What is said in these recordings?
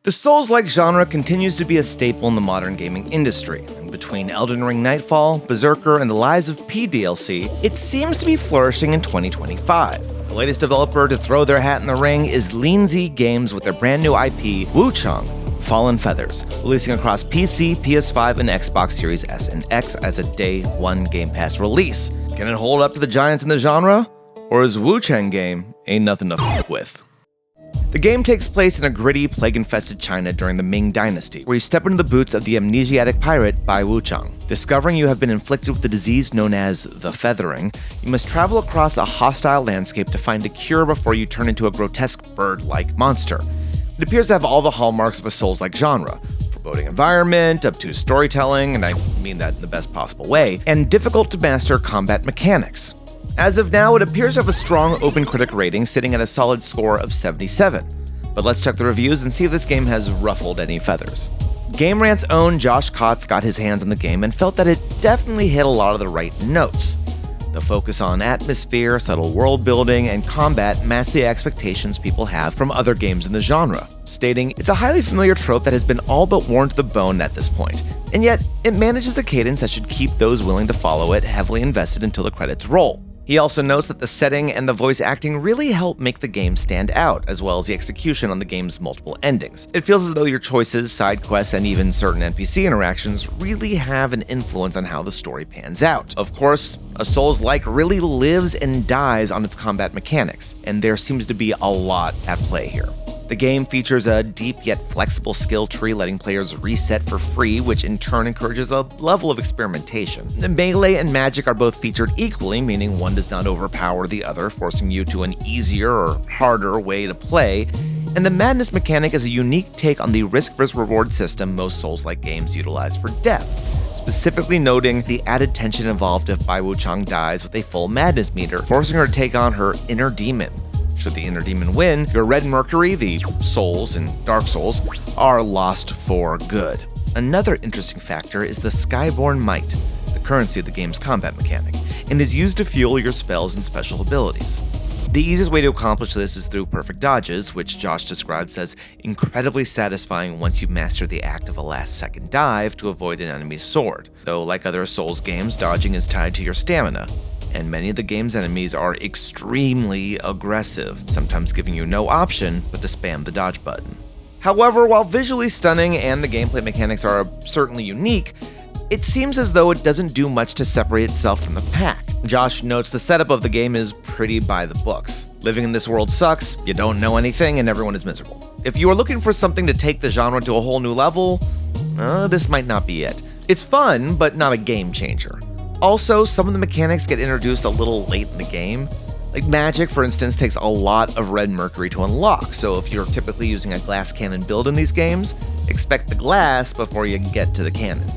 The Souls-like genre continues to be a staple in the modern gaming industry, and between Elden Ring Nightfall, Berserker, and the Lies of P DLC, it seems to be flourishing in 2025. The latest developer to throw their hat in the ring is Lindsay Games with their brand new IP, Wuchang, Fallen Feathers, releasing across PC, PS5, and Xbox Series S and X as a Day 1 Game Pass release. Can it hold up to the giants in the genre? Or is Wuchang game ain't nothing to f*** with? The game takes place in a gritty, plague-infested China during the Ming Dynasty, where you step into the boots of the amnesiac pirate Bai Wuchang. Discovering you have been inflicted with the disease known as the Feathering, you must travel across a hostile landscape to find a cure before you turn into a grotesque bird-like monster. It appears to have all the hallmarks of a Souls-like genre: foreboding environment, obtuse storytelling, and I mean that in the best possible way, and difficult-to-master combat mechanics. As of now, it appears to have a strong Opencritic rating, sitting at a solid score of 77. But let's check the reviews and see if this game has ruffled any feathers. GameRant's own Josh Kotz got his hands on the game and felt that it definitely hit a lot of the right notes. The focus on atmosphere, subtle world building, and combat match the expectations people have from other games in the genre, stating it's a highly familiar trope that has been all but worn to the bone at this point, and yet it manages a cadence that should keep those willing to follow it heavily invested until the credits roll. He also notes that the setting and the voice acting really help make the game stand out, as well as the execution on the game's multiple endings. It feels as though your choices, side quests, and even certain NPC interactions really have an influence on how the story pans out. Of course, a Souls-like really lives and dies on its combat mechanics, and there seems to be a lot at play here. The game features a deep yet flexible skill tree, letting players reset for free, which in turn encourages a level of experimentation. The melee and magic are both featured equally, meaning one does not overpower the other, forcing you to an easier or harder way to play. And the madness mechanic is a unique take on the risk vs reward system most Souls-like games utilize for death, specifically noting the added tension involved if Bai Wuchang dies with a full madness meter, forcing her to take on her inner demon. Should the inner demon win, your Red Mercury, the Souls in Dark Souls, are lost for good. Another interesting factor is the Skyborn Might, the currency of the game's combat mechanic, and is used to fuel your spells and special abilities. The easiest way to accomplish this is through perfect dodges, which Josh describes as incredibly satisfying once you master the act of a last-second dive to avoid an enemy's sword, though like other Souls games, dodging is tied to your stamina, and many of the game's enemies are extremely aggressive, sometimes giving you no option but to spam the dodge button. However, while visually stunning and the gameplay mechanics are certainly unique, it seems as though it doesn't do much to separate itself from the pack. Josh notes the setup of the game is pretty by the books. Living in this world sucks, you don't know anything, and everyone is miserable. If you are looking for something to take the genre to a whole new level, this might not be it. It's fun, but not a game changer. Also, some of the mechanics get introduced a little late in the game. Like magic, for instance, takes a lot of Red Mercury to unlock, so if you're typically using a glass cannon build in these games, expect the glass before you get to the cannon.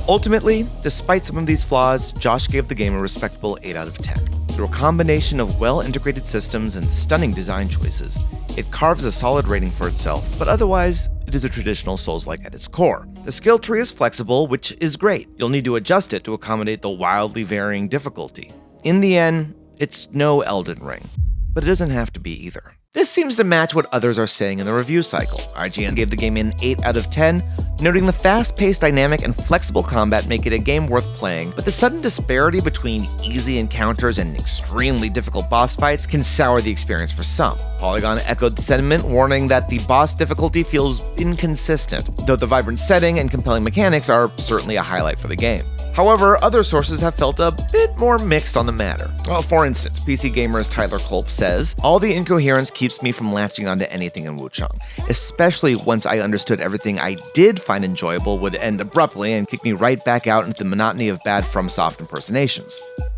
Ultimately, despite some of these flaws, Josh gave the game a respectable 8 out of 10. Through a combination of well-integrated systems and stunning design choices, it carves a solid rating for itself, but otherwise, it is a traditional Souls-like at its core. The skill tree is flexible, which is great. You'll need to adjust it to accommodate the wildly varying difficulty. In the end, it's no Elden Ring, but it doesn't have to be either. This seems to match what others are saying in the review cycle. IGN gave the game an 8 out of 10, noting the fast-paced, dynamic, and flexible combat make it a game worth playing, but the sudden disparity between easy encounters and extremely difficult boss fights can sour the experience for some. Polygon echoed the sentiment, warning that the boss difficulty feels inconsistent, though the vibrant setting and compelling mechanics are certainly a highlight for the game. However, other sources have felt a bit more mixed on the matter. Well, for instance, PC Gamer's Tyler Kolp says, "All the incoherence keeps me from latching onto anything in Wuchang, especially once I understood everything I did find enjoyable would end abruptly and kick me right back out into the monotony of bad FromSoft impersonations.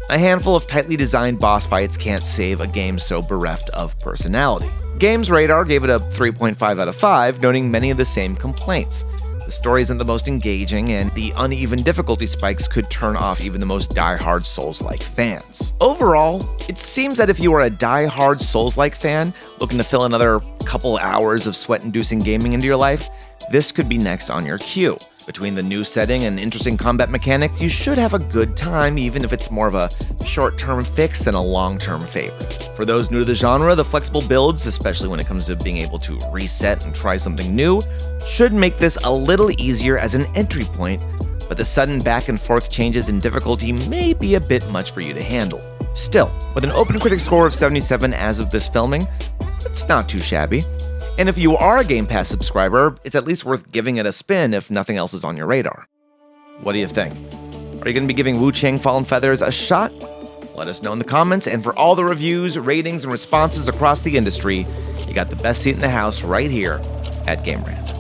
A handful of tightly designed boss fights can't save a game so bereft of personality." Games Radar gave it a 3.5 out of 5, noting many of the same complaints. The story isn't the most engaging, and the uneven difficulty spikes could turn off even the most die-hard Souls-like fans. Overall, it seems that if you are a die-hard Souls-like fan looking to fill another couple hours of sweat-inducing gaming into your life, this could be next on your queue. Between the new setting and interesting combat mechanics, you should have a good time, even if it's more of a short-term fix than a long-term favorite. For those new to the genre, the flexible builds, especially when it comes to being able to reset and try something new, should make this a little easier as an entry point, but the sudden back and forth changes in difficulty may be a bit much for you to handle. Still, with an Opencritic score of 77 as of this filming, it's not too shabby. And if you are a Game Pass subscriber, it's at least worth giving it a spin if nothing else is on your radar. What do you think? Are you going to be giving Wuchang Fallen Feathers a shot? Let us know in the comments, and for all the reviews, ratings, and responses across the industry, you got the best seat in the house right here at GameRant.